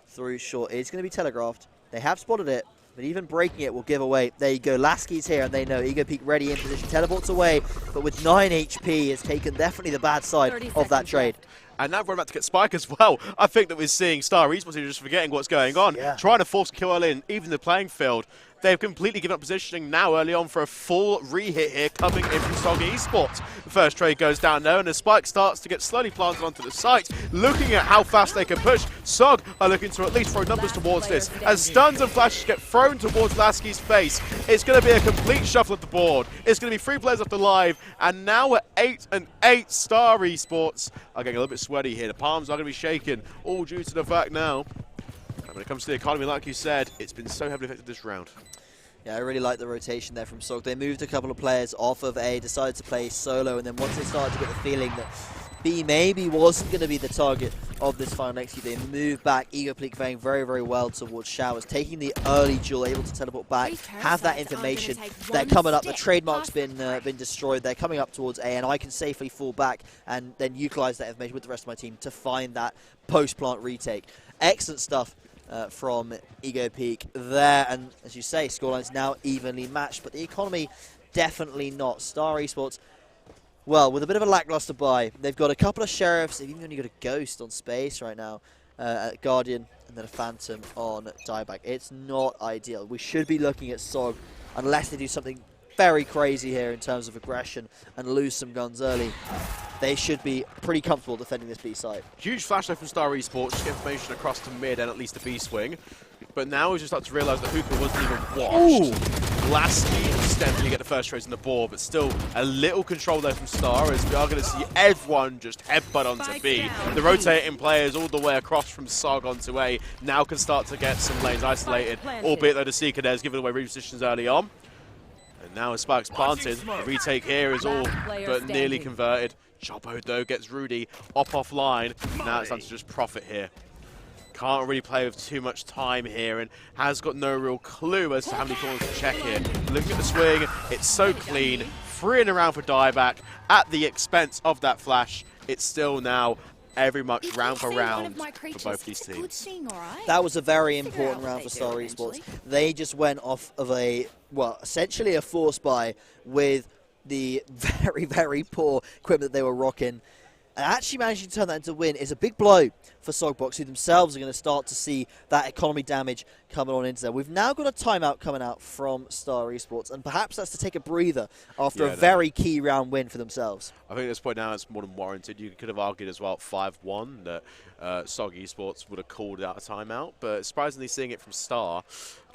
through short is going to be telegraphed. They have spotted it, but even breaking it will give away. There you go, Lasky's here, and they know EgoPeak ready in position. Teleports away, but with 9 HP has taken definitely the bad side of that trade. And now we're about to get Spike as well. I think that we're seeing Star Esports just forgetting what's going on. Trying to force a kill in, even the playing field. They've completely given up positioning now early on for a full re-hit here coming in from SOG Esports. The first trade goes down there, and as Spike starts to get slowly planted onto the site, looking at how fast they can push, SOG are looking to at least throw numbers towards this. As stuns and flashes get thrown towards Lasky's face, it's going to be a complete shuffle of the board. It's going to be 3 players off the live, and now at 8-8, Star Esports are getting a little bit sweaty here. The palms are going to be shaking, all due to the fact now. And when it comes to the economy, like you said, it's been so heavily affected this round. Yeah, I really like the rotation there from SOG. They moved a couple of players off of A, decided to play solo, and then once they started to get the feeling that B maybe wasn't going to be the target of this final execute, they moved back. EgoPeak playing very, very well towards Showers, taking the early duel, able to teleport back, have that information. They're coming up, the trademark's been destroyed, they're coming up towards A, and I can safely fall back and then utilize that information with the rest of my team to find that post-plant retake. Excellent stuff from EgoPeak there, and as you say, scoreline's now evenly matched, but the economy definitely not. Star Esports, well, with a bit of a lackluster buy, they've got a couple of Sheriffs, they've even only got a Ghost on space right now, Guardian, and then a Phantom on dieback. It's not ideal. We should be looking at SOG, unless they do something very crazy here in terms of aggression and lose some guns early. They should be pretty comfortable defending this B side. Huge flash though from Star Esports, just get information across to mid and at least the B swing. But now we just start to realise that Hookah wasn't even washed. Lasky steadily get the first trades on the board, but still a little control there from Star, as we are going to see everyone just headbutt onto B. The rotating players all the way across from Sog onto A now can start to get some lanes isolated, albeit though the Seeker there is giving away repositions early on. And now as Spike's planted, the retake here is all but nearly converted. Jobbo though gets Rudy offline. Now it's time to just profit here. Can't really play with too much time here and has got no real clue as to how many corners to check here. Looking at the swing, it's so clean. Freeing around for dieback at the expense of that flash. It's still now every much round for round for both these teams. That was a very important round for Star Esports. They just went off of a, well, essentially a force buy with the very, very poor equipment that they were rocking. And actually managing to turn that into a win is a big blow for SOGBOX, who themselves are going to start to see that economy damage coming on into there. We've now got a timeout coming out from Star Esports, and perhaps that's to take a breather after a very key round win for themselves. I think at this point now it's more than warranted. You could have argued as well at 5-1 that SOG Esports would have called out a timeout, but surprisingly seeing it from Star,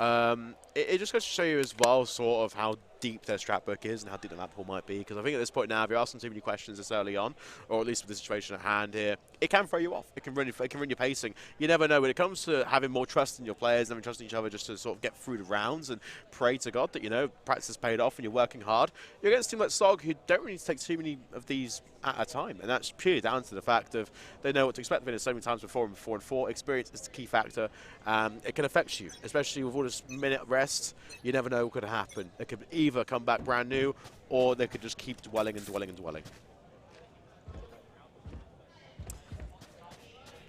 it just goes to show you as well sort of how deep their strat book is and how deep the map pool might be, because I think at this point now, if you're asking too many questions this early on, or at least with the situation at hand here, it can throw you off. It can ruin your pacing. You never know when it comes to having more trust in your players, having trust in each other just to sort of get through the rounds and pray to God that, you know, practice has paid off and you're working hard. You're against a team like SOG who don't really need to take too many of these at a time, and that's purely down to the fact of they know what to expect. They've been in so many times before, and 4-4 experience is the key factor. It can affect you, especially with all this minute rest. You never know what could happen. It could either come back brand new, or they could just keep dwelling and dwelling and dwelling.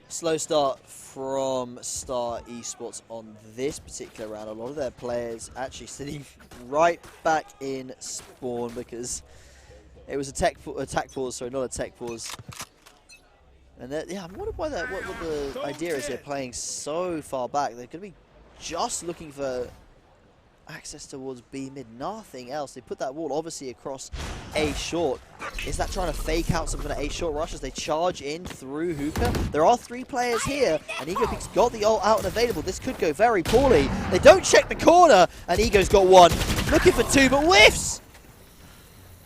Slow start from Star Esports on this particular round. A lot of their players actually sitting right back in spawn because it was a attack pause, sorry, not a tech pause. And yeah, I'm wondering why what the idea is. They're playing so far back. They're going to be just looking for access towards B mid, nothing else. They put that wall obviously across A short. Is that trying to fake out some kind of A short rush as they charge in through Hookah? There are 3 players here, and Ego's got the ult out and available. This could go very poorly. They don't check the corner, and Ego's got 1. Looking for 2, but whiffs!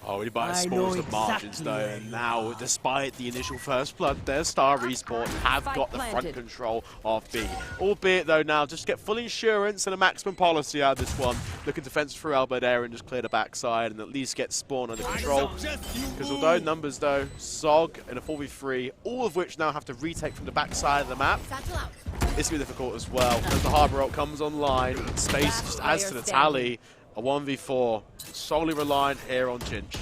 Oh, really by spoils the margins though, and now, despite the initial first blood there, Star Esports have got the front control of B. Albeit though now, just get full insurance and a maximum policy out of this one. Looking defensive through elbow there and just clear the backside and at least get spawn under control. Because although numbers though, SOG in a 4v3, all of which now have to retake from the backside of the map, it's going to be difficult as well. As the Harbor ult comes online, space just adds to the tally. A 1v4, solely reliant here on Chinch.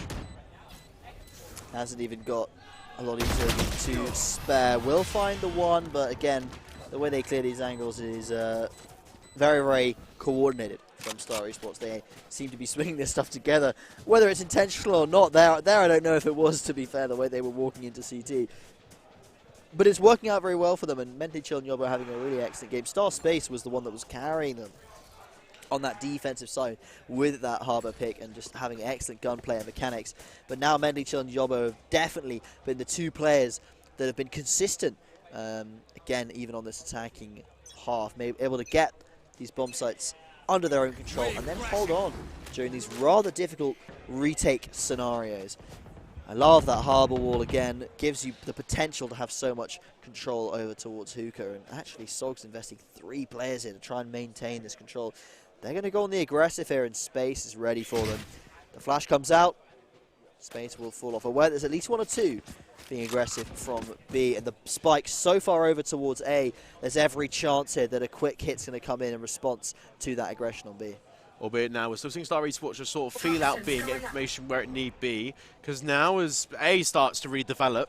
Hasn't even got a lot of to spare. Will find the 1, but again, the way they clear these angles is very, very coordinated from Star Esports. They seem to be swinging this stuff together. Whether it's intentional or not, there I don't know if it was, to be fair, the way they were walking into CT. But it's working out very well for them, and Mentally Chill and Yobo having a really excellent game. Star Space was the one that was carrying them on that defensive side with that Harbor pick and just having excellent gunplay and mechanics. But now Mentally Chill and Yobo have definitely been the 2 players that have been consistent, again, even on this attacking half, able to get these bomb sites under their own control and then hold on during these rather difficult retake scenarios. I love that Harbor wall again. Gives you the potential to have so much control over towards Hookah. And actually, SOG's investing 3 players here to try and maintain this control. They're going to go on the aggressive here, and Space is ready for them. The flash comes out. Space will fall off. Aware there's at least 1 or 2 being aggressive from B. And the spike so far over towards A, there's every chance here that a quick hit's going to come in response to that aggression on B. Albeit now we're still seeing Star Esports just sort of feel out B and get information where it need be. Because now as A starts to redevelop,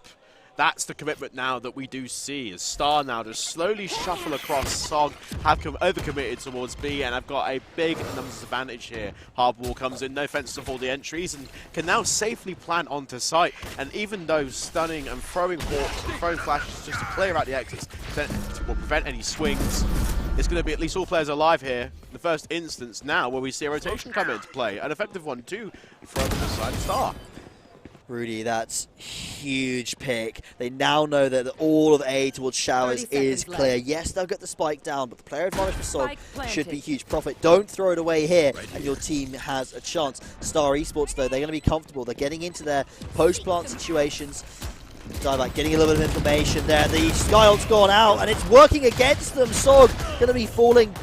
that's the commitment now that we do see, as Star now just slowly shuffle across. SOG have overcommitted towards B and have got a big numbers advantage here. Harbor wall comes in, no fences of all the entries, and can now safely plant onto site. And even though stunning and throwing hawks and throwing flashes just to clear out the exits to prevent any swings, it's going to be at least all players alive here. In the first instance now where we see a rotation come into play. An effective one too from the side of Star. Rudy, that's huge pick. They now know that all of A towards Showers is clear. Yes, they'll get the spike down, but the player advantage for SOG should be huge profit. Don't throw it away here, and your team has a chance. Star Esports, though, they're going to be comfortable. They're getting into their post-plant situations. Dieback getting a little bit of information there. The Sky Ult's gone out, and it's working against them. SOG going to be falling.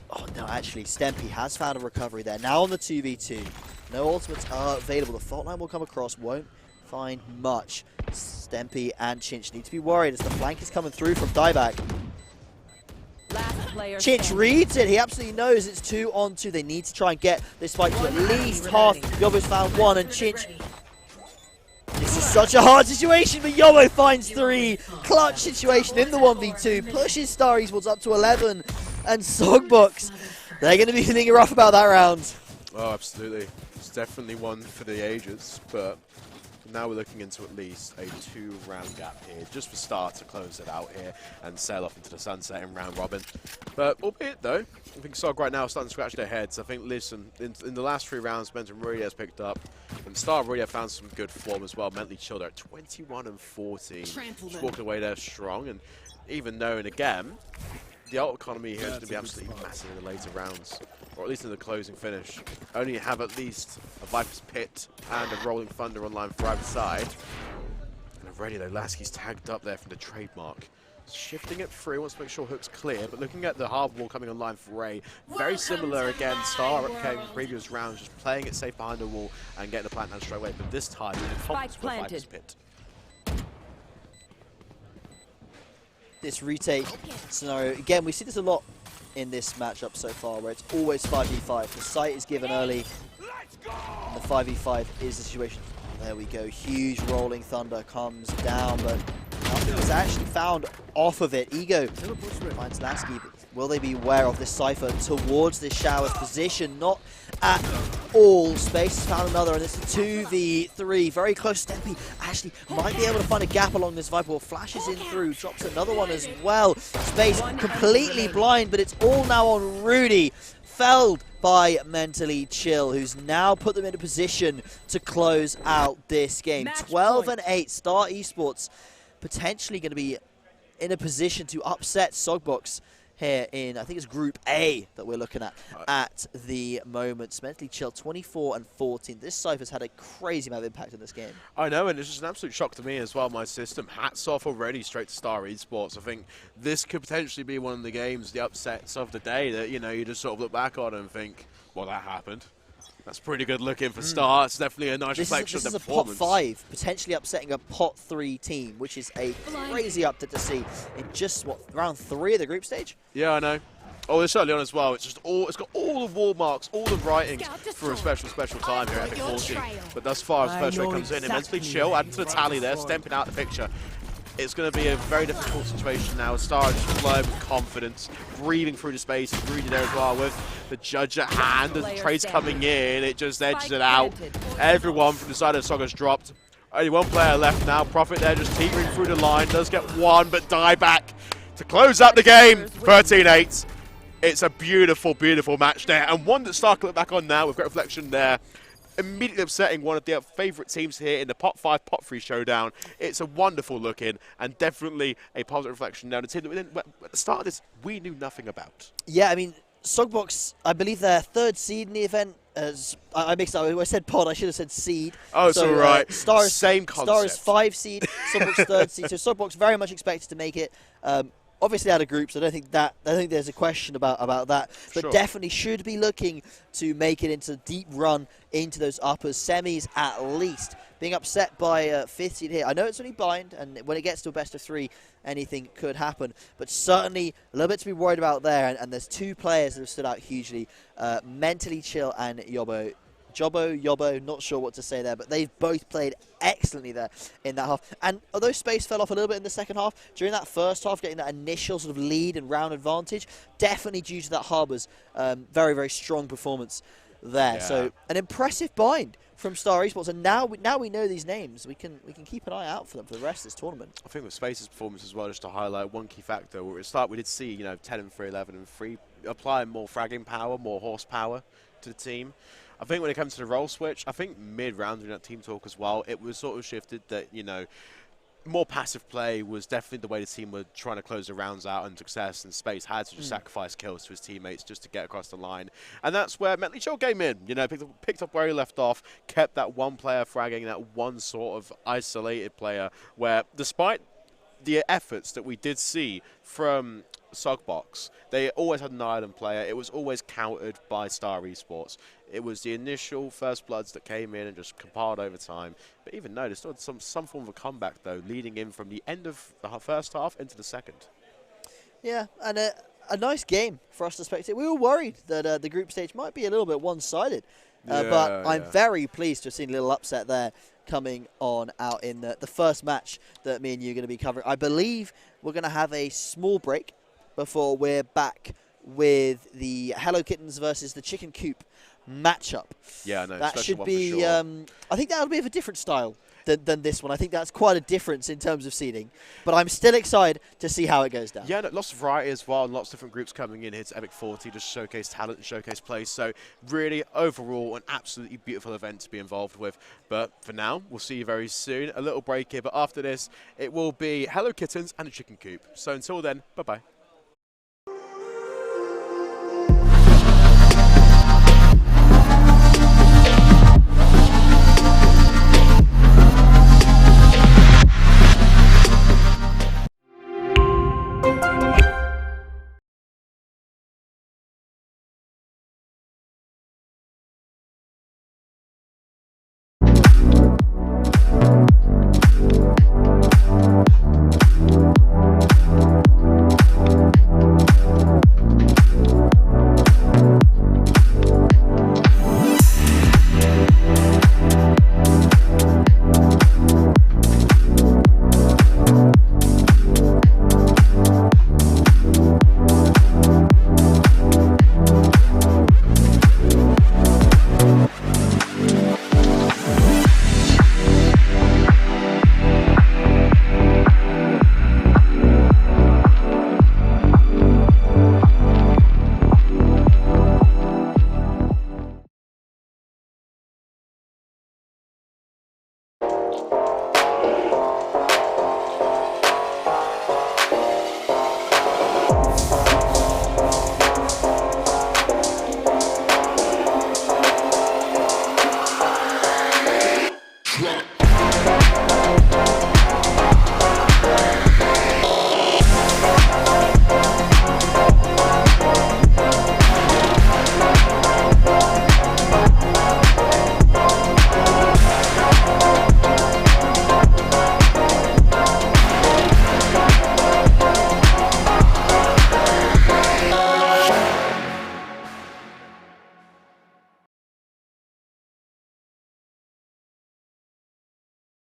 Oh, no, actually, Stempy has found a recovery there. Now on the 2v2. No ultimates are available. The fault line will come across, won't find much. Stempy and Chinch need to be worried as the flank is coming through from Dieback. Chinch reads it. He absolutely knows it's 2-on-2. They need to try and get this fight to at least half. Yobo's found one, and Chinch. This is such a hard situation, but Yobo finds 3. Clutch situation in the 1v2. Pushes Star Esports up to 11. And SOGBOX, they're going to be feeling rough about that round. Oh, absolutely. It's definitely one for the ages, but now we're looking into at least a 2-round gap here, just for Star to close it out here and sail off into the sunset in round robin. But albeit though, I think SOG right now is starting to scratch their heads. I think, listen, in the last 3 rounds, Momentum really has picked up, and Star really have found some good form as well. Mentally chilled at 21-14, just walking away there strong, and even knowing again, the ult economy here is going to be absolutely massive in the later rounds, or at least in the closing finish. Only have at least a Viper's Pit and a Rolling Thunder online for either side. And already though, Lasky's tagged up there from the trademark. Shifting it through, wants to make sure Hook's clear, but looking at the hard wall coming online for Ray, very similar again, Star replicating previous rounds, just playing it safe behind the wall and getting the plant down straight away, but this time in confidence for Viper's Pit. This retake scenario, again, we see this a lot in this matchup so far, where it's always 5v5. The site is given early, and the 5v5 is the situation. There we go, huge Rolling Thunder comes down, but nothing is actually found off of it. Ego finds Lasky, but will they be aware of this Cypher towards this Shower's position? Not at all. Space has found another, and it's a 2v3. Very close. Stempy actually might be able to find a gap along this Viper wall. Flashes in through, drops another one as well. Space completely blind, but it's all now on Rudy. Felled by Mentally Chill, who's now put them in a position to close out this game. 12-8. Star Esports potentially going to be in a position to upset SOGBOX here in, I think it's Group A that we're looking at the moment. Mentally Chill, 24-14. This Cypher's had a crazy amount of impact in this game. I know, and it's just an absolute shock to me as well, my system. Hats off already straight to Star Esports. I think this could potentially be one of the games, the upsets of the day that, you know, you just sort of look back on and think, well, that happened. That's pretty good looking for Star. It's definitely a nice reflection of the performance. This is a pot 5, potentially upsetting a pot 3 team, which is a crazy update to see in just, what, round 3 of the group stage? Yeah, I know. Oh, it's early on as well. It's just all, it's got all the wall marks, all the writings for a special time here at Epic 40. But thus far, as the first rate comes in, Mentally Chill, adding to the tally there, stamping out the picture. It's going to be a very difficult situation now. Star just flowing with confidence, breathing through the space, and Rudy there as well with the judge at hand. The trades coming in, it just edges it out. Everyone from the side of SOG has dropped. Only one player left now. Profit there just teetering through the line. Does get one, but Dieback to close out the game. 13-8. It's a beautiful, beautiful match there. And one that Star can look back on now with great reflection there. Immediately upsetting one of their favourite teams here in the pot 5, pot 3 showdown. It's a wonderful look in and definitely a positive reflection now. The team that at the start of this, we knew nothing about. Yeah, I mean, SOGBOX, I believe they're 3rd seed in the event. As I mixed up, I said pod, I should have said seed. Oh, so, it's all right. Same concept. Star is 5 seed, SOGBOX 3rd seed. So SOGBOX very much expected to make it. Obviously out of groups, I don't think there's a question about that, but sure, definitely should be looking to make it into a deep run into those uppers, semis at least. Being upset by 5th seed here. I know it's only bind, and when it gets to a best of 3, anything could happen, but certainly a little bit to be worried about there, and there's 2 players that have stood out hugely, Mentally Chill and Yobo. Yobo, not sure what to say there, but they've both played excellently there in that half. And although Space fell off a little bit in the second half, during that first half, getting that initial sort of lead and round advantage, definitely due to that Harbour's very, very strong performance there. Yeah. So an impressive bind from Star Esports, and now we know these names. We can keep an eye out for them for the rest of this tournament. I think with Space's performance as well, just to highlight one key factor, where at the start we did see 10 and 3, 11 and 3, applying more fragging power, more horsepower to the team. I think when it comes to the role switch, I think mid-round in that team talk as well, it was sort of shifted that, you know, more passive play was definitely the way the team were trying to close the rounds out, and Success and Space had to just sacrifice kills to his teammates just to get across the line. And that's where Metley Chill came in, you know, picked up where he left off, kept that one player fragging, that one sort of isolated player where despite the efforts that we did see from SOGBOX, they always had an island player. It was always countered by Star Esports. It was the initial First Bloods that came in and just compiled over time. But even though there's still some form of a comeback, though, leading in from the end of the first half into the second. Yeah, and a nice game for us to spectate. We were worried that the group stage might be a little bit one-sided. But I'm very pleased to have seen a little upset there coming on out in the first match that me and you are going to be covering. I believe we're going to have a small break before we're back with the Hello Kittens versus the Chicken Coop matchup. Yeah, no, that should be. Sure. I think that'll be of a different style than this one. I think that's quite a difference in terms of seeding. But I'm still excited to see how it goes down. Yeah, no, lots of variety as well, and lots of different groups coming in here to Epic 40 to showcase talent and showcase play. So really, overall, an absolutely beautiful event to be involved with. But for now, we'll see you very soon. A little break here, but after this, it will be Hello Kittens and a Chicken Coop. So until then, bye-bye.